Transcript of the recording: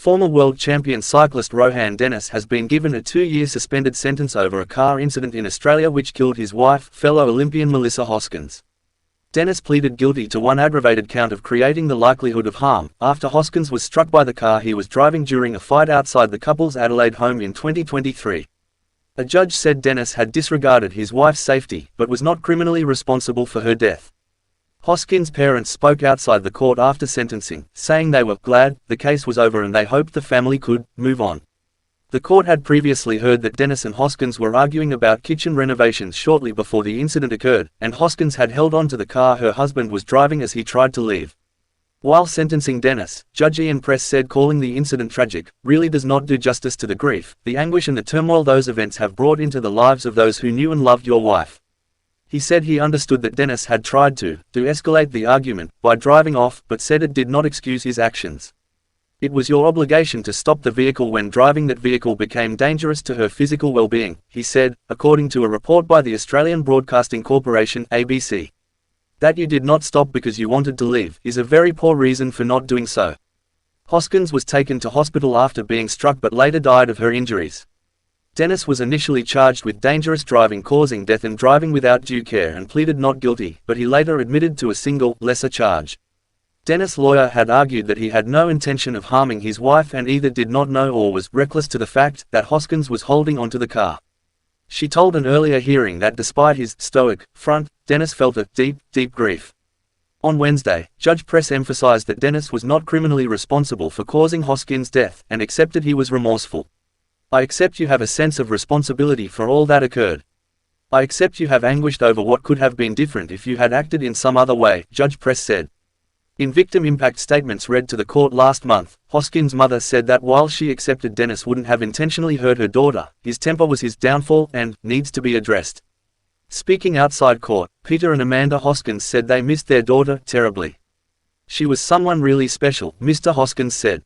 Former world champion cyclist Rohan Dennis has been given a 2-year suspended sentence over a car incident in Australia which killed his wife, fellow Olympian Melissa Hoskins. Dennis pleaded guilty to one aggravated count of creating the likelihood of harm, after Hoskins was struck by the car he was driving during a fight outside the couple's Adelaide home in 2023. A judge said Dennis had disregarded his wife's safety, but was not criminally responsible for her death. Hoskins' parents spoke outside the court after sentencing, saying they were glad the case was over and they hoped the family could move on. The court had previously heard that Dennis and Hoskins were arguing about kitchen renovations shortly before the incident occurred, and Hoskins had held on to the car her husband was driving as he tried to leave. While sentencing Dennis, Judge Ian Press said calling the incident tragic really does not do justice to the grief, the anguish and the turmoil those events have brought into the lives of those who knew and loved your wife. He said he understood that Dennis had tried to escalate the argument by driving off, but said it did not excuse his actions. It was your obligation to stop the vehicle when driving that vehicle became dangerous to her physical well-being, he said, according to a report by the Australian Broadcasting Corporation (ABC). That you did not stop because you wanted to leave is a very poor reason for not doing so. Hoskins was taken to hospital after being struck but later died of her injuries. Dennis was initially charged with dangerous driving causing death and driving without due care and pleaded not guilty, but he later admitted to a single, lesser charge. Dennis' lawyer had argued that he had no intention of harming his wife and either did not know or was reckless to the fact that Hoskins was holding onto the car. She told an earlier hearing that despite his stoic front, Dennis felt a deep grief. On Wednesday, Judge Press emphasized that Dennis was not criminally responsible for causing Hoskins' death and accepted he was remorseful. I accept you have a sense of responsibility for all that occurred. I accept you have anguished over what could have been different if you had acted in some other way, Judge Press said. In victim impact statements read to the court last month, Hoskins' mother said that while she accepted Dennis wouldn't have intentionally hurt her daughter, his temper was his downfall and needs to be addressed. Speaking outside court, Peter and Amanda Hoskins said they missed their daughter terribly. She was someone really special, Mr. Hoskins said.